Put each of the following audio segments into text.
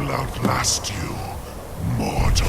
will outlast you, mortal.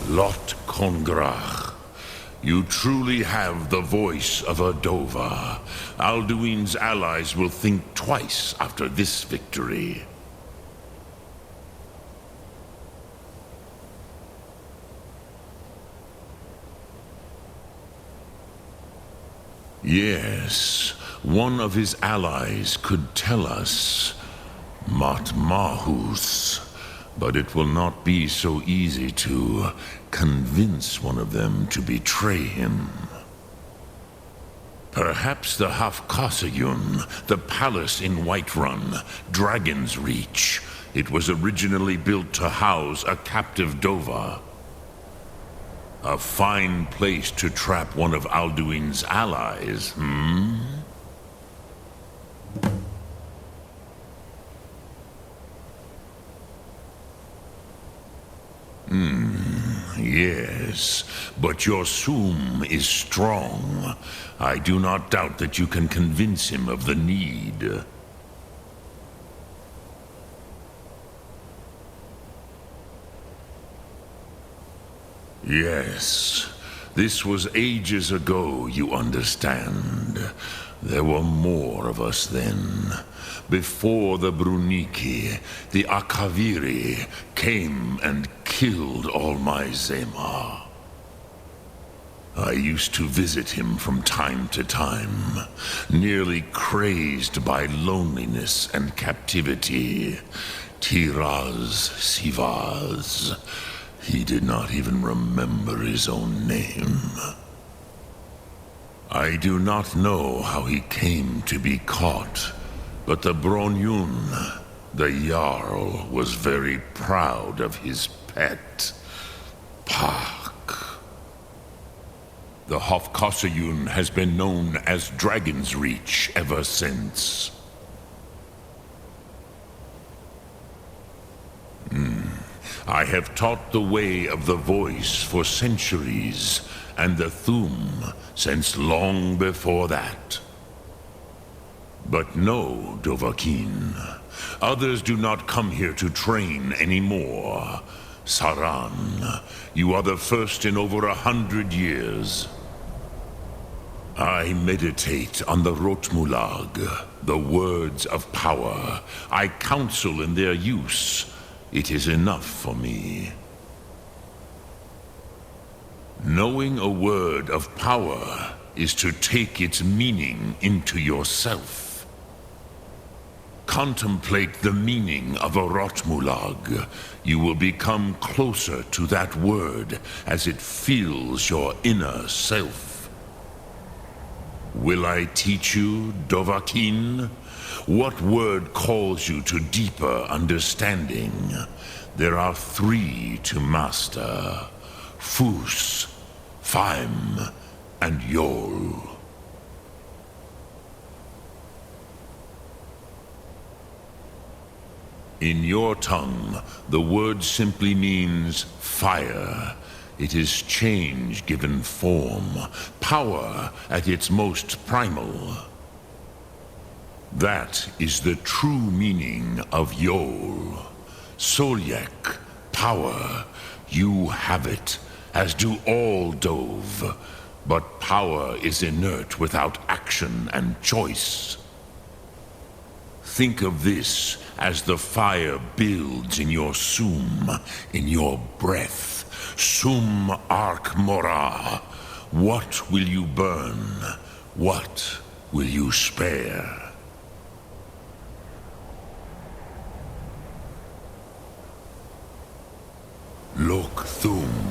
Lot Kongrach, you truly have the voice of a Dova. Alduin's allies will think twice after this victory. Yes, one of his allies could tell us. Matmahus. But it will not be so easy to convince one of them to betray him. Perhaps the Hafkasayun, the palace in Whiterun, Dragon's Reach. It was originally built to house a captive Dova. A fine place to trap one of Alduin's allies, Yes, but your Sum is strong. I do not doubt that you can convince him of the need. Yes, this was ages ago, you understand. There were more of us then. Before the Bruniki, the Akaviri came and killed all my Zema. I used to visit him from time to time, nearly crazed by loneliness and captivity. Tiraz Sivaz. He did not even remember his own name. I do not know how he came to be caught, but the Bronyun, the Jarl, was very proud of his pet, Pak. The Hofkasayun has been known as Dragon's Reach ever since. I have taught the way of the voice for centuries, and the Thum since long before that. But no, Dovahkiin. Others do not come here to train anymore. Saran, you are the first in over 100 years. I meditate on the Rotmulag, the words of power. I counsel in their use. It is enough for me. Knowing a word of power is to take its meaning into yourself. Contemplate the meaning of a Rotmulag. You will become closer to that word as it fills your inner self. Will I teach you, Dovahkiin? What word calls you to deeper understanding? There are 3 to master. Fus, Faim, and Yol. In your tongue, the word simply means fire. It is change given form, power at its most primal. That is the true meaning of Yol. Solyek, power. You have it, as do all Dove. But power is inert without action and choice. Think of this as the fire builds in your Sum, in your breath. Sum Ark Mora. What will you burn? What will you spare? Thum.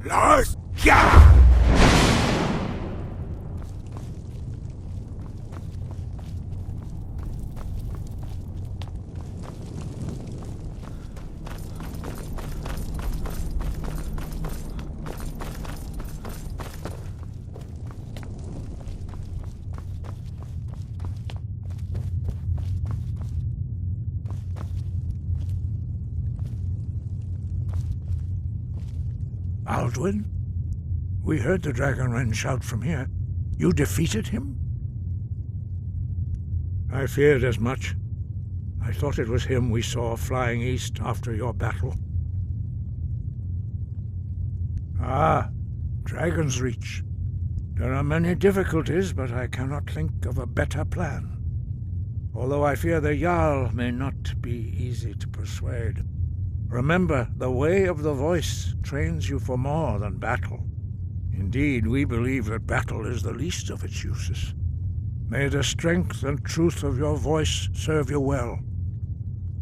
Lars! Ja! Alduin? We heard the Dragonren shout from here. You defeated him? I feared as much. I thought it was him we saw flying east after your battle. Ah, Dragon's Reach. There are many difficulties, but I cannot think of a better plan. Although I fear the Jarl may not be easy to persuade. Remember, the way of the voice trains you for more than battle. Indeed, we believe that battle is the least of its uses. May the strength and truth of your voice serve you well.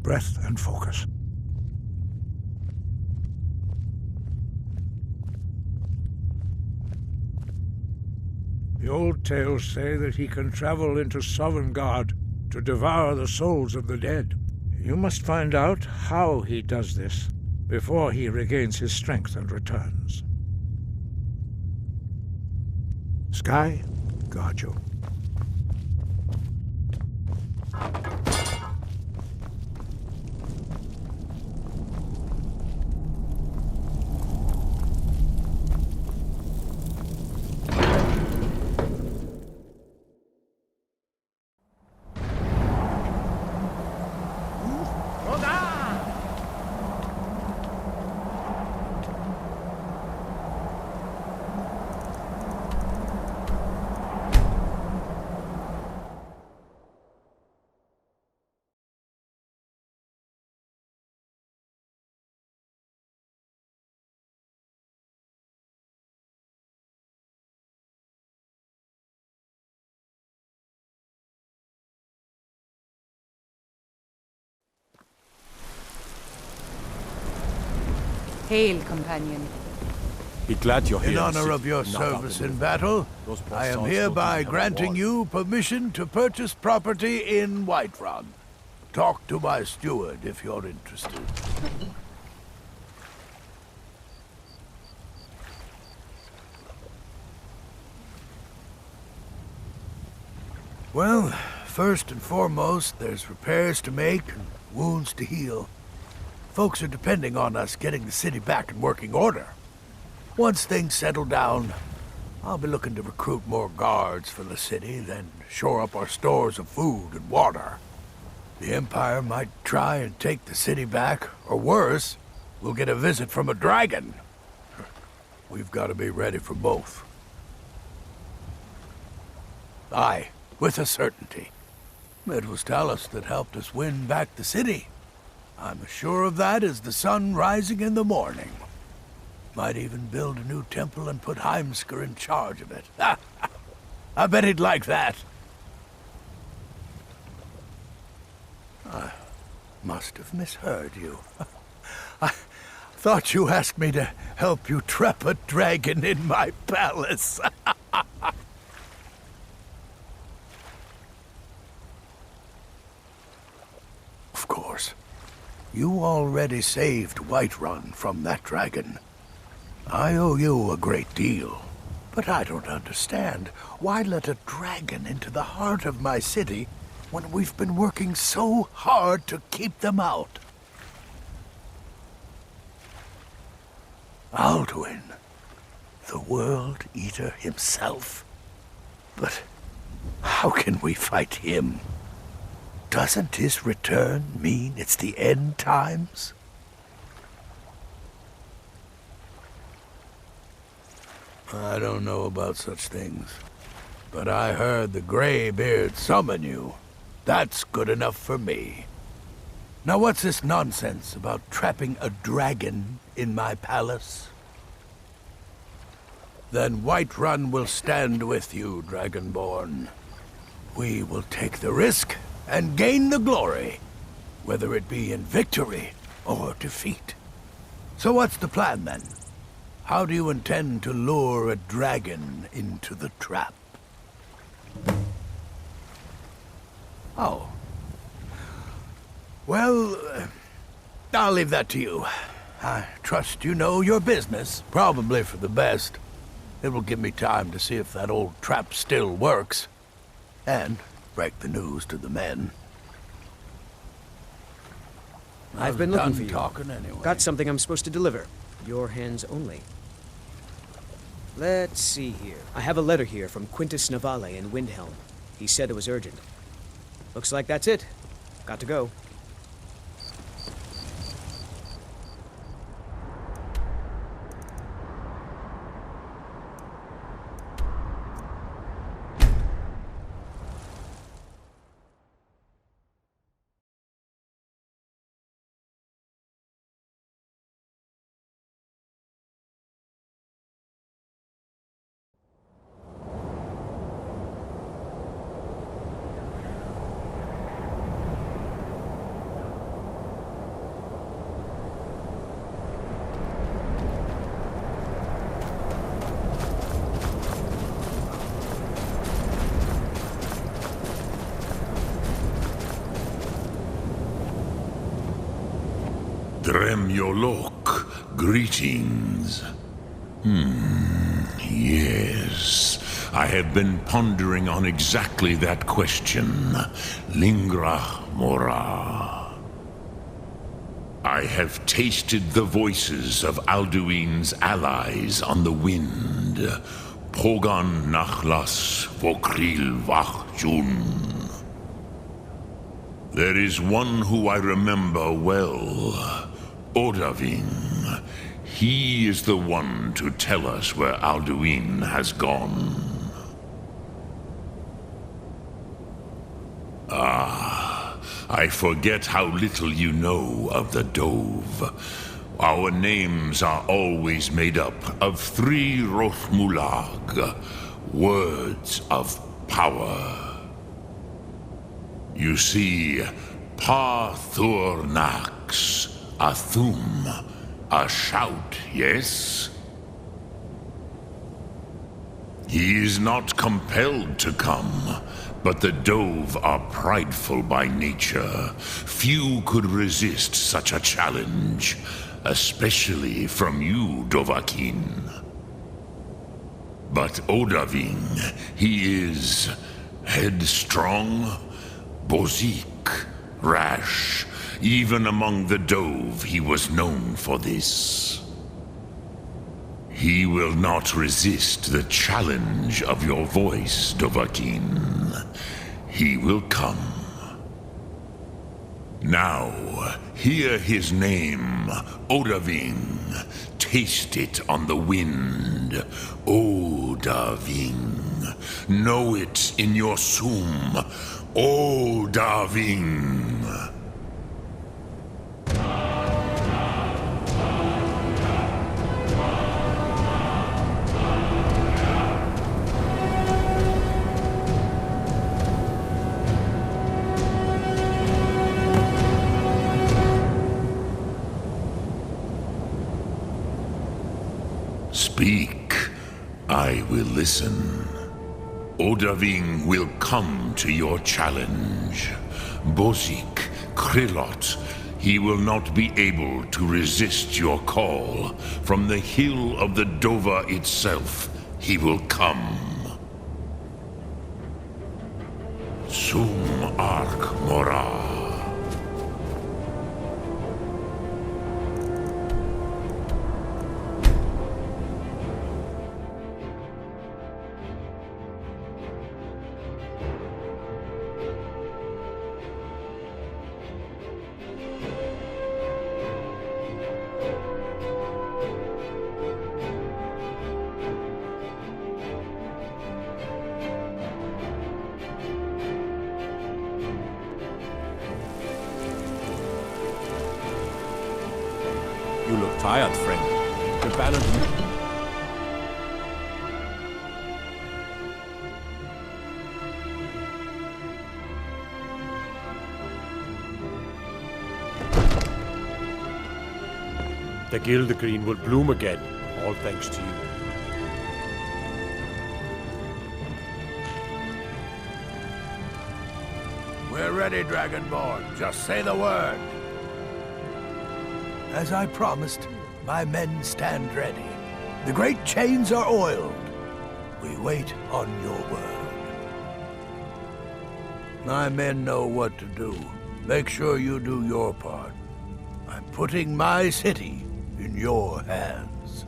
Breath and focus. The old tales say that he can travel into Sovngarde to devour the souls of the dead. You must find out how he does this before he regains his strength and returns. sky guard you. Hail, companion. Be glad you're here. In honor Cid. of your Not service up in battle, Those I am bastards hereby will be granting war. you permission to purchase property in Whiterun. Talk to my steward if you're interested. Well, first and foremost, there's repairs to make and wounds to heal. Folks are depending on us getting the city back in working order. Once things settle down, I'll be looking to recruit more guards for the city, then shore up our stores of food and water. The Empire might try and take the city back, or worse, we'll get a visit from a dragon. We've got to be ready for both. Aye, with a certainty. It was Talos that helped us win back the city. I'm as sure of that as the sun rising in the morning. Might even build a new temple and put Heimskr in charge of it. I bet he'd like that. I must have misheard you. I thought you asked me to help you trap a dragon in my palace. Of course. You already saved Whiterun from that dragon. I owe you a great deal. But I don't understand. Why let a dragon into the heart of my city when we've been working so hard to keep them out? Alduin, the World Eater himself. But how can we fight him? Doesn't his return mean it's the end times? I don't know about such things, but I heard the Greybeard summon you. That's good enough for me. Now what's this nonsense about trapping a dragon in my palace? Then Whiterun will stand with you, Dragonborn. We will take the risk and gain the glory, whether it be in victory or defeat. So what's the plan, then? How do you intend to lure a dragon into the trap? Oh. Well, I'll leave that to you. I trust you know your business, probably for the best. It will give me time to see if that old trap still works, and break the news to the men. I've been looking done for you. Talking anyway. Got something I'm supposed to deliver. Your hands only. Let's see here. I have a letter here from Quintus Navale in Windhelm. He said it was urgent. Looks like that's it. Got to go. Dremyolok, greetings. Yes. I have been pondering on exactly that question. Lingra Mora. I have tasted the voices of Alduin's allies on the wind. Pogan Nachlas Vokril Vachjun. There is one who I remember well. Odahviing. He is the one to tell us where Alduin has gone. I forget how little you know of the Dove. Our names are always made up of 3 Rothmulag, words of power. You see, Pa Thur Nax, a thum, a shout, yes? He is not compelled to come, but the Dove are prideful by nature. Few could resist such a challenge, especially from you, Dovahkiin. But Odahviing, he is headstrong, Bozik, rash. Even among the Dove, he was known for this. He will not resist the challenge of your voice, Dovahkiin. He will come. Now, hear his name, Odahviing. Taste it on the wind. Odahviing. Know it in your sum. Odahviing. Speak. I will listen. Odahviing will come to your challenge. Bozik, Krillot, he will not be able to resist your call. From the hill of the Dova itself, he will come. Sum Ark Mora. You look tired, friend. The balance... The Gildergreen will bloom again, all thanks to you. We're ready, Dragonborn. Just say the word. As I promised, my men stand ready. The great chains are oiled. We wait on your word. My men know what to do. Make sure you do your part. I'm putting my city in your hands.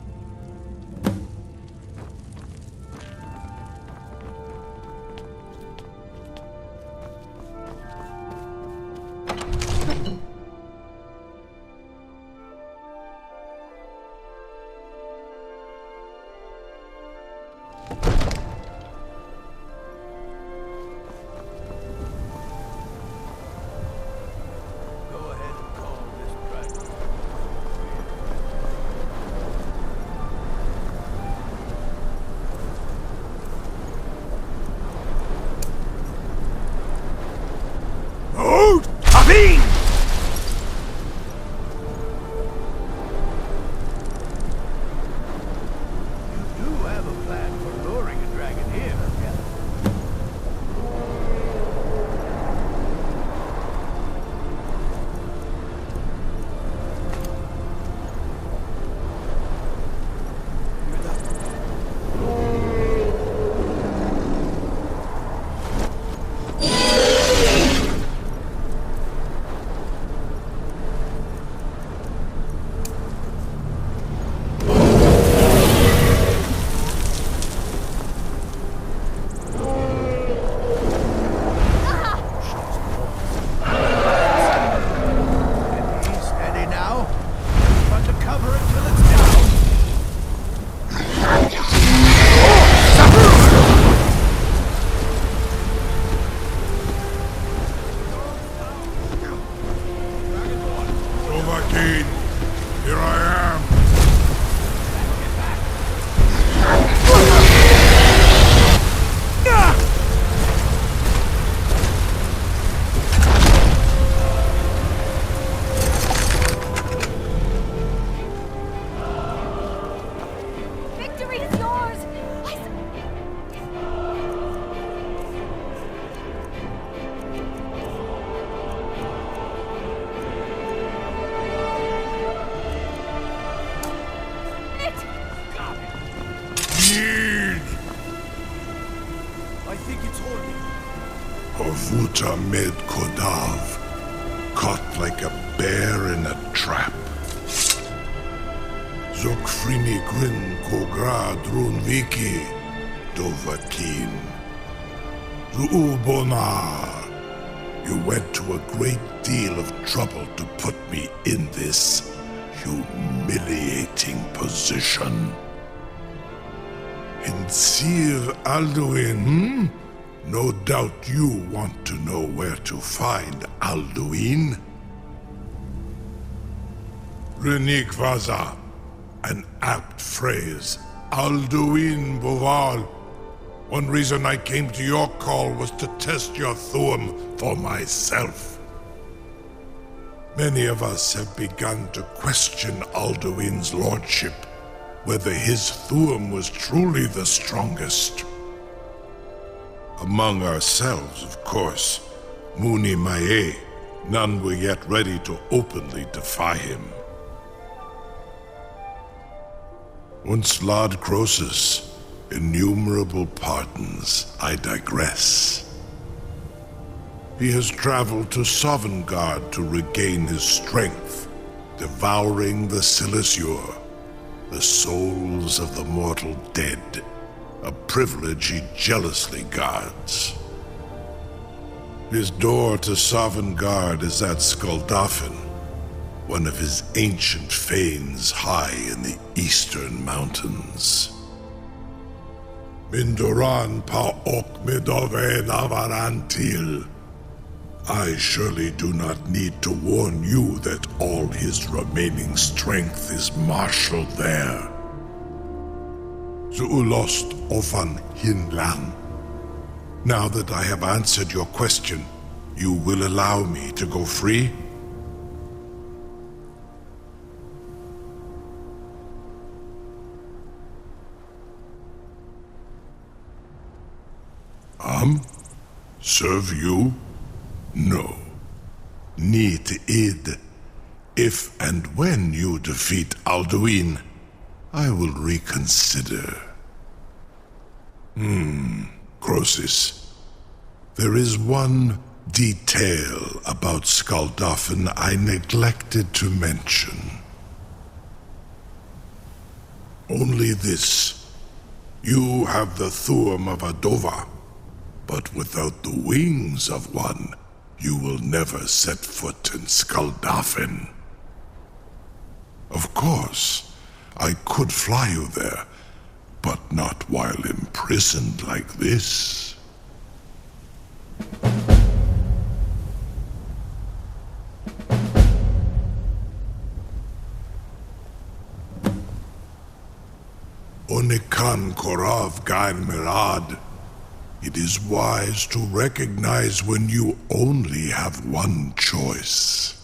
Dovahkiin, here I am. Victory is yours! I think it's Horny. Ovuta Med Kodav, caught like a bear in a trap. Zokfrini Grin Kogra Drunviki, Dovahkiin. Zuubonar, you went to a great deal of trouble to put me in this humiliating position. Insir Alduin, No doubt you want to know where to find Alduin. Runik Vaza, an apt phrase. Alduin Boval. One reason I came to your call was to test your Thu'um for myself. Many of us have begun to question Alduin's lordship, whether his Thu'um was truly the strongest. Among ourselves, of course, Muni Mae, none were yet ready to openly defy him. Once Lord Croesus, innumerable pardons, I digress. He has traveled to Sovngarde to regain his strength, devouring the Silesur, the souls of the mortal dead, a privilege he jealously guards. His door to Sovngarde is at Skuldafn, one of his ancient fanes high in the eastern mountains. Mindoran Pa'ok Midove Navarantil. I surely do not need to warn you that all his remaining strength is marshaled there. Zuulost Ofan Hinlan. Now that I have answered your question, you will allow me to go free? Serve you? No. Need id. If and when you defeat Alduin, I will reconsider. Croesus. There is one detail about Skuldafn I neglected to mention. Only this. You have the Thu'um of a Dova, but without the wings of one, you will never set foot in Skuldafn. Of course, I could fly you there, but not while imprisoned like this. Onikan Korav Gain Mirad. It is wise to recognize when you only have one choice.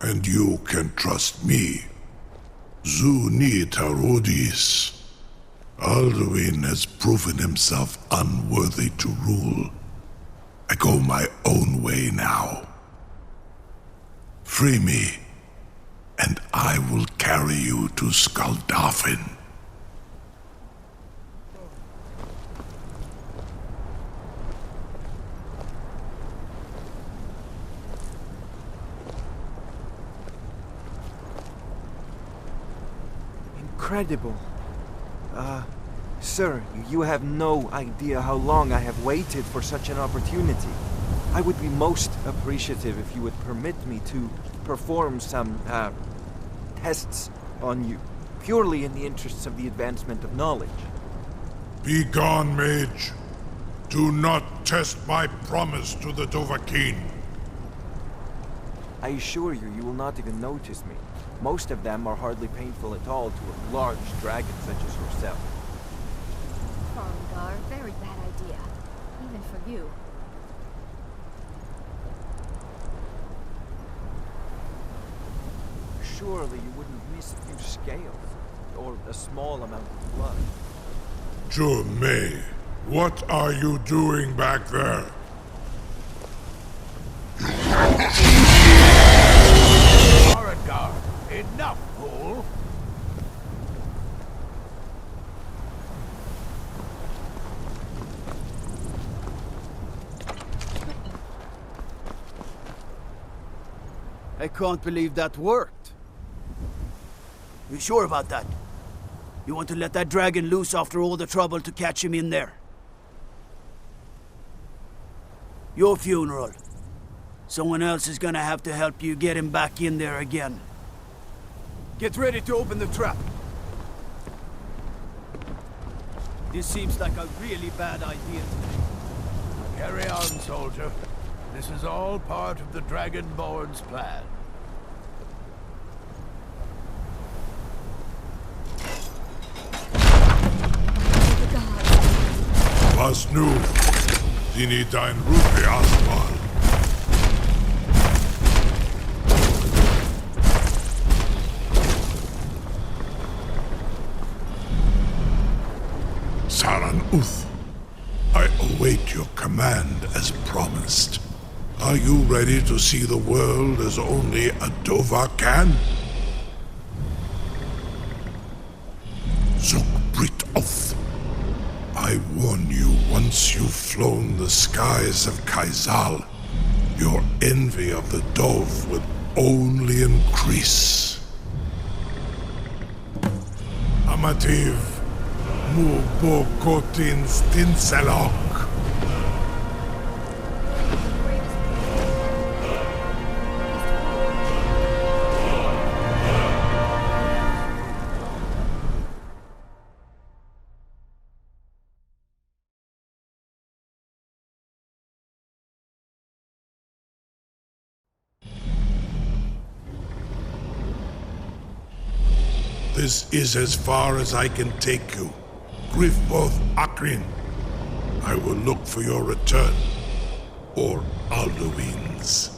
And you can trust me. Zuni Tarudis. Alduin has proven himself unworthy to rule. I go my own way now. Free me, and I will carry you to Skuldafn. Incredible. Sir, you have no idea how long I have waited for such an opportunity. I would be most appreciative if you would permit me to perform some, tests on you, purely in the interests of the advancement of knowledge. Be gone, mage. Do not test my promise to the Dovahkiin. I assure you, you will not even notice me. Most of them are hardly painful at all to a large dragon such as yourself. Farengar, very bad idea. Even for you. Surely you wouldn't miss a few scales, or a small amount of blood. Zhumei, what are you doing back there? Farengar, enough, fool! I can't believe that worked. You sure about that? You want to let that dragon loose after all the trouble to catch him in there? Your funeral. Someone else is gonna have to help you get him back in there again. Get ready to open the trap. This seems like a really bad idea to me. Carry on, soldier. This is all part of the Dragonborn's plan. The gods. Was nu, Dini dein Rufe erstmal. Saran Uth, I await your command as promised. Are you ready to see the world as only a Dova can? Zukbrit Oth, I warn you, once you've flown the skies of Kaizal, your envy of the Dove will only increase. Amativ, Mubokotin Stinselok. This is as far as I can take you. Grifboth Akrin. I will look for your return, or Alduin's.